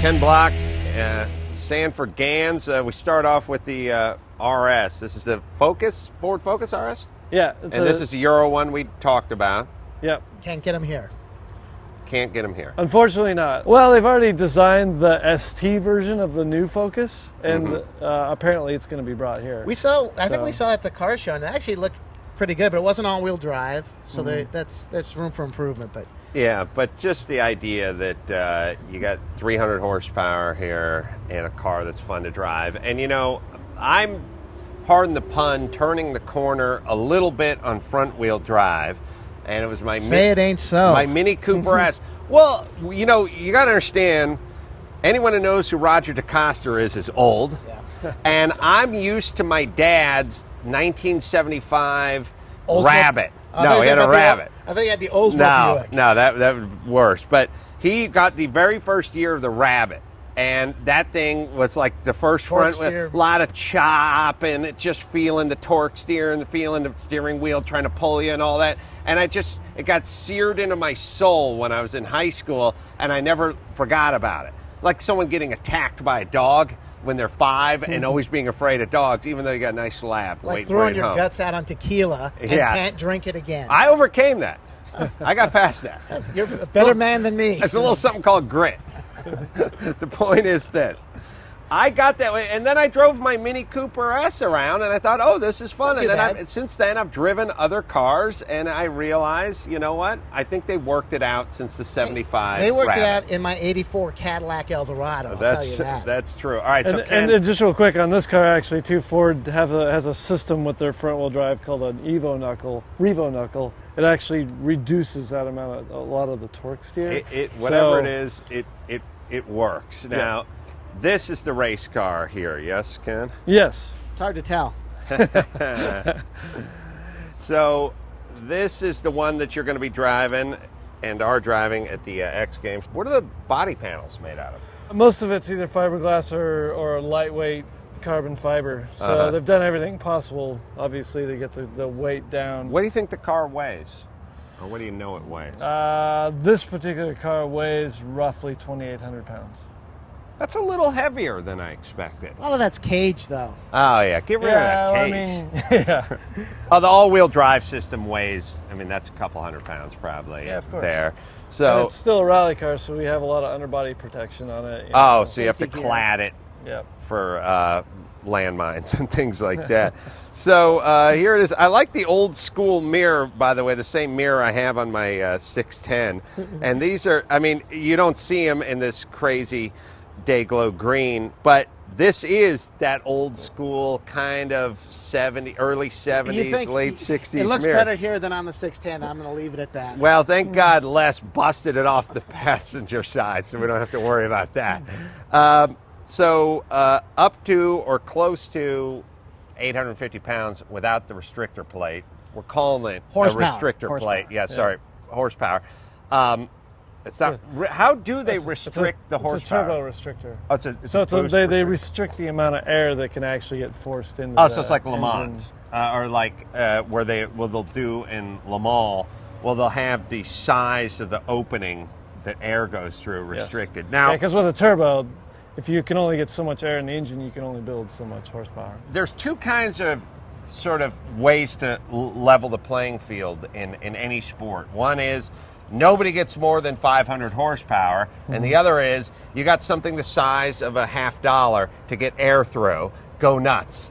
Ken Block, Sanford Ganz. We start off with the RS. This is the Focus, Ford Focus RS? Yeah. And this is the Euro one we talked about. Yep. Can't get them here. Can't get them here. Unfortunately not. Well, they've already designed the ST version of the new Focus, and apparently it's going to be brought here. I think we saw it at the car show, and it actually looked pretty good, but it wasn't all-wheel drive, so that's room for improvement. But yeah, but just the idea that you got 300 horsepower here in a car that's fun to drive. And, you know, I'm, pardon the pun, turning the corner a little bit on front-wheel drive. And it was my it ain't so. My Mini Cooper S. Well, you know, you got to understand, anyone who knows who Roger DeCoster is old. Yeah. And I'm used to my dad's 1975 Rabbit. No, he had a Rabbit. I think he had the Oldsmobile Buick. No, that was worse. But he got the very first year of the Rabbit. And that thing was like the first front wheel, a lot of chop, and it just feeling the torque steer and the feeling of the steering wheel trying to pull you and all that. And it got seared into my soul when I was in high school, and I never forgot about it. Like someone getting attacked by a dog when they're 5 and always being afraid of dogs, even though you got a nice lap. Like throwing your guts out on tequila and can't drink it again. I overcame that. I got past that. You're a better man than me. It's a little something called grit. The point is this. I got that way, and then I drove my Mini Cooper S around, and I thought, oh, this is fun. And then since then, I've driven other cars, and I realized, you know what? I think they worked it out since the 75 They worked Rabbit. it out in my 84 Cadillac Eldorado, I'll tell you that. That's true. All right, and just real quick, on this car, actually, too, Ford has a system with their front-wheel drive called an Revo Knuckle. It actually reduces that amount, a lot of the torque steer. Whatever it is, it works. Now, this is the race car here, yes, Ken? Yes. It's hard to tell. So, this is the one that you're going to be driving and are driving at the X Games. What are the body panels made out of? Most of it's either fiberglass or lightweight carbon fiber. So they've done everything possible, obviously, to get the weight down. What do you think the car weighs? Or what do you know it weighs? This particular car weighs roughly 2,800 pounds. That's a little heavier than I expected. A lot of that's cage, though. Oh, yeah. Get rid of that cage. I mean, the all-wheel drive system weighs, I mean, that's a couple hundred pounds probably. Yeah, of course. There. So, and it's still a rally car, so we have a lot of underbody protection on it. So you have to clad it for landmines and things like that. So here it is. I like the old school mirror, by the way, the same mirror I have on my 610. And these are, I mean, you don't see them in this crazy day glow green, but this is that old school kind of early 70s, late 60s It looks mirror. better here than on the 610. I'm going to leave it at that. Well, thank God Les busted it off the passenger side, so we don't have to worry about that. So up to or close to 850 pounds without the restrictor plate. We're calling it horsepower. A restrictor plate. Yeah, sorry, horsepower. It's not. How do they restrict the horsepower? It's a turbo restrictor. Oh, they restrict the amount of air that can actually get forced into. Oh, so it's like Le Mans, or like where they'll do in Le Mans. Well, they'll have the size of the opening that air goes through restricted. Yes. Now, because with a turbo, if you can only get so much air in the engine, you can only build so much horsepower. There's two kinds of sort of ways to level the playing field in any sport. One is nobody gets more than 500 horsepower, and the other is you got something the size of a $50 to get air through. Go nuts.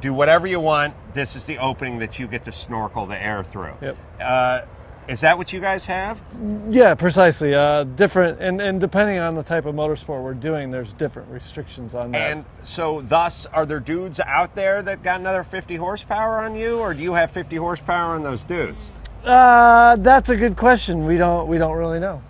Do whatever you want. This is the opening that you get to snorkel the air through. Yep. Is that what you guys have? Yeah, precisely. Different, and depending on the type of motorsport we're doing, there's different restrictions on that. And so, thus, are there dudes out there that got another 50 horsepower on you, or do you have 50 horsepower on those dudes? That's a good question. We don't really know.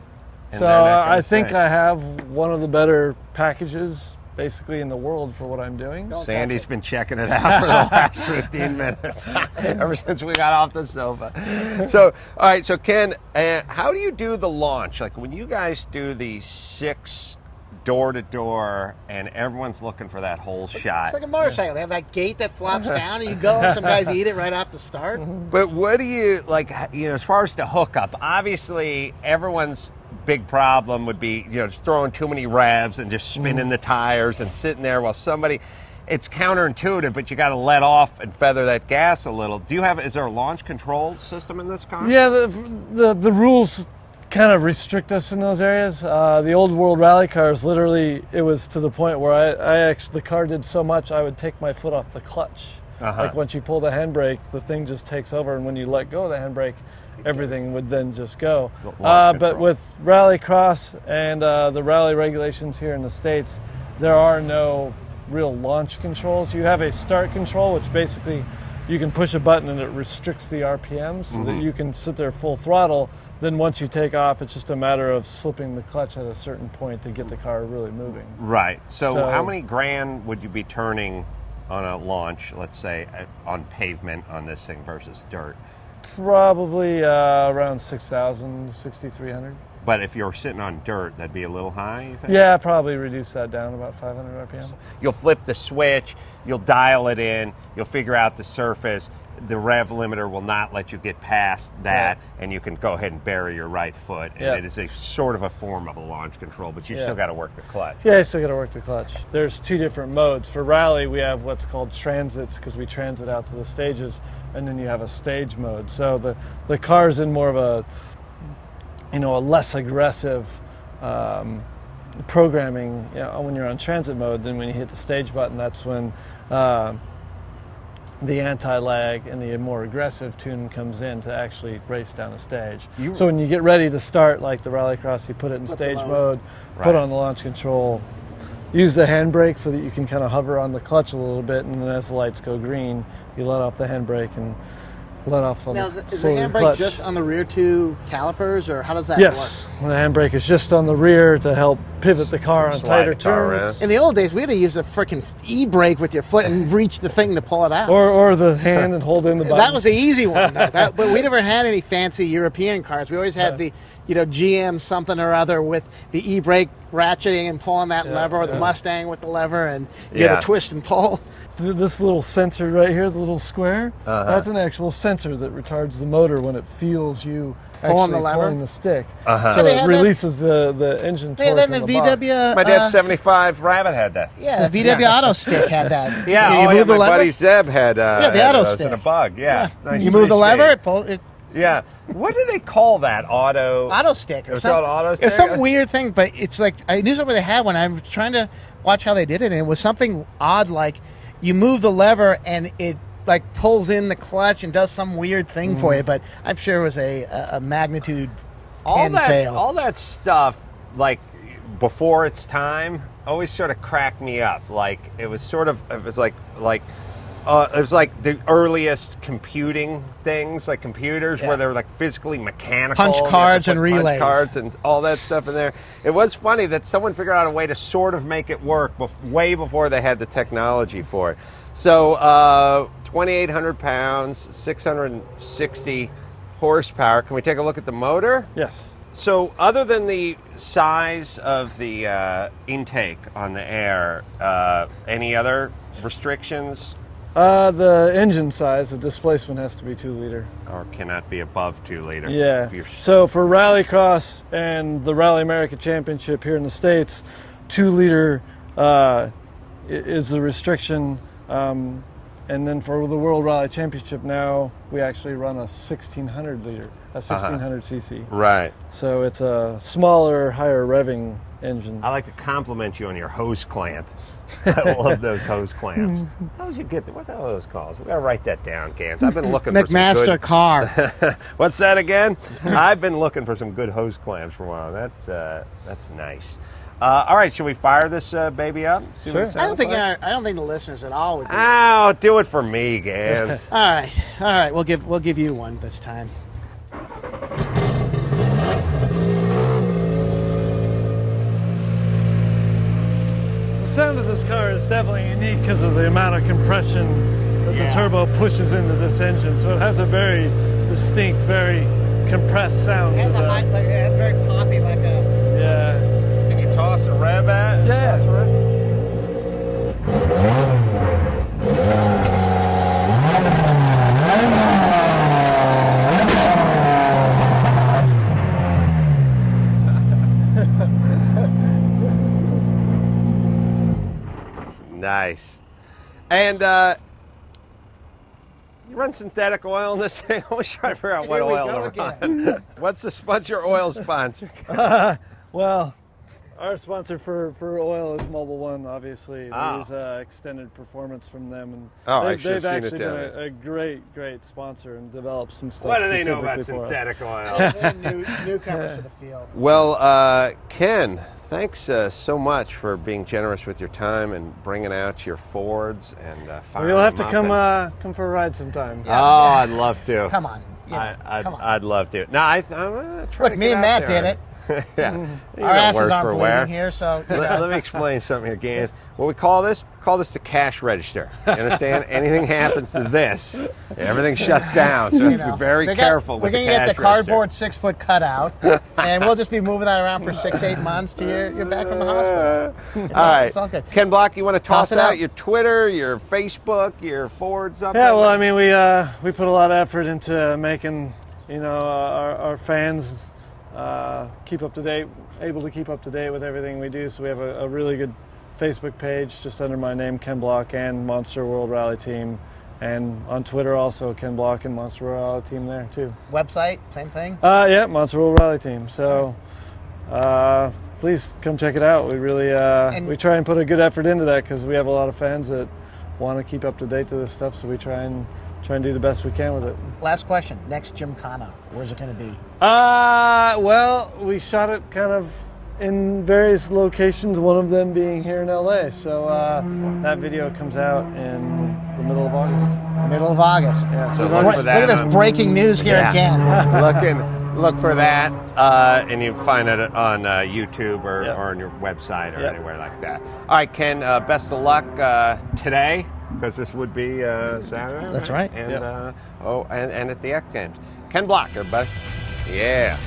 And so I think I have one of the better packages basically in the world for what I'm doing. Sandy's been checking it out for the last 15 minutes ever since we got off the sofa. So, all right, so Ken, how do you do the launch? Like when you guys do the 6 door-to-door and everyone's looking for that whole shot. It's like a motorcycle. They have that gate that flops down and you go and some guys eat it right off the start. But what do you, like, you know, as far as the hookup, obviously everyone's big problem would be, just throwing too many revs and just spinning the tires and sitting there while somebody. It's counterintuitive, but you got to let off and feather that gas a little. Is there a launch control system in this car? Yeah, the rules kind of restrict us in those areas. The old World Rally cars, literally, it was to the point where the car did so much I would take my foot off the clutch. Like once you pull the handbrake, the thing just takes over, and when you let go of the handbrake, everything would then just go. But with Rallycross and the rally regulations here in the States, there are no real launch controls. You have a start control, which basically you can push a button and it restricts the RPMs so that you can sit there full throttle. Then once you take off, it's just a matter of slipping the clutch at a certain point to get the car really moving. Right. So how many grand would you be turning on a launch, let's say, on pavement on this thing versus dirt? Probably around 6,000, 6,300. But if you're sitting on dirt, that'd be a little high, you think? Yeah, probably reduce that down about 500 RPM. You'll flip the switch, you'll dial it in, you'll figure out the surface. The rev limiter will not let you get past that, and you can go ahead and bury your right foot. And it is a sort of a form of a launch control, but you still got to work the clutch. Yeah, you still got to work the clutch. There's two different modes. For rally, we have what's called transits because we transit out to the stages, and then you have a stage mode. So the car's in more of a less aggressive programming when you're on transit mode. Then when you hit the stage button, that's when the anti-lag and the more aggressive tune comes in to actually race down a stage. So when you get ready to start, like the Rallycross, you put it in stage mode, put on the launch control, use the handbrake so that you can kind of hover on the clutch a little bit, and then as the lights go green, you let off the handbrake and let off on is the handbrake clutch. just on the rear two calipers, or how does that Yes, the handbrake is just on the rear to help pivot the car on tighter turns. In the old days, we had to use a freaking e-brake with your foot and reach the thing to pull it out. Or the hand and hold in the button. That was the easy one, though. But we never had any fancy European cars. We always had the GM something or other with the e-brake ratcheting and pulling that lever, or the Mustang with the lever, and you had to twist and pull. So this little sensor right here, the little square, that's an actual sensor that retards the motor when it feels you pulling the stick. So it releases the engine torque in the VW. My dad's 75 Rabbit had that. Yeah, the VW Auto Stick had that. My buddy Zeb had the Auto Stick. in a bug. Nice. You move the lever, it pulls it. Yeah. What do they call that? Auto stick or something? something. Auto stick? It's some weird thing, but it's like I knew somewhere they had one. I was trying to watch how they did it, and it was something odd, like you move the lever and it like pulls in the clutch and does some weird thing for you. But I'm sure it was a magnitude 10 fail. All that stuff, like before its time, always sort of cracked me up. Like it was like the earliest computing things, like computers, where they were like physically mechanical. Punch cards and relays. Punch cards and all that stuff in there. It was funny that someone figured out a way to sort of make it work way before they had the technology for it. So 2,800 pounds, 660 horsepower. Can we take a look at the motor? Yes. So other than the size of the intake on the air, any other restrictions? The engine size, the displacement has to be 2 liter. Or cannot be above 2 liter. Yeah. So for Rallycross and the Rally America Championship here in the States, 2 liter is the restriction. And then for the World Rally Championship now, we actually run a 1,600 liter, a 1,600 cc. Right. So it's a smaller, higher revving engine. I like to compliment you on your hose clamp. I love those hose clamps. How did you get them? What the hell are those called? We got to write that down, Ganz. I've been looking for some McMaster good... car. What's that again? I've been looking for some good hose clamps for a while. That's nice. All right, should we fire this baby up? Sure. I don't think the listeners at all would do it. Do it for me, Ganz. All right. We'll give you one this time. The sound of this car is definitely unique because of the amount of compression that the turbo pushes into this engine. So it has a very distinct, very compressed sound. It has a high, it's very poppy, like a... Yeah. Can you toss a rev at? Yeah. That's right. Nice. And you run synthetic oil in this thing? I was trying to figure out what oil to run. What's your oil sponsor? Well, our sponsor for oil is Mobil 1, obviously. We use extended performance from them. And they've actually been a great sponsor and developed some stuff. What do they know about synthetic oil? Newcomers to the field. Well, Ken, thanks so much for being generous with your time and bringing out your Fords and firing You'll have to them up come for a ride sometime. Yeah, I'd love to. Come on. I'd love to. No, I'm trying Look, to me and Matt did it. Yeah. Our asses aren't bleeding here, so... Let me explain something here, Ganz. What we call this the cash register. You understand? Anything happens to this, everything shuts down. So you have to be very careful with the cash register. We're going to get the cardboard 6-foot cutout, and we'll just be moving that around for 6-8 months till you're back from the hospital. It's all good. Ken Block, you want to toss out your Twitter, your Facebook, your Ford something? Yeah, well, I mean, we put a lot of effort into making, our fans keep up to date, able to keep up to date with everything we do. So we have a really good Facebook page just under my name, Ken Block, and Monster World Rally Team. And on Twitter also, Ken Block and Monster World Rally Team there too. Website, same thing? Yeah, Monster World Rally Team. So please come check it out. We really, we try and put a good effort into that because we have a lot of fans that want to keep up to date to this stuff. So we try and do the best we can with it. Last question. Next Gymkhana, where's it going to be? Well, we shot it kind of in various locations, one of them being here in LA. So that video comes out in the middle of August. Middle of August. Yeah. So look for that. Look at this breaking news here again. Look for that, and you find it on YouTube or on your website or anywhere like that. All right, Ken, best of luck today, because this would be Saturday. That's right. And, and at the X Games. Ken Block, everybody. Yeah.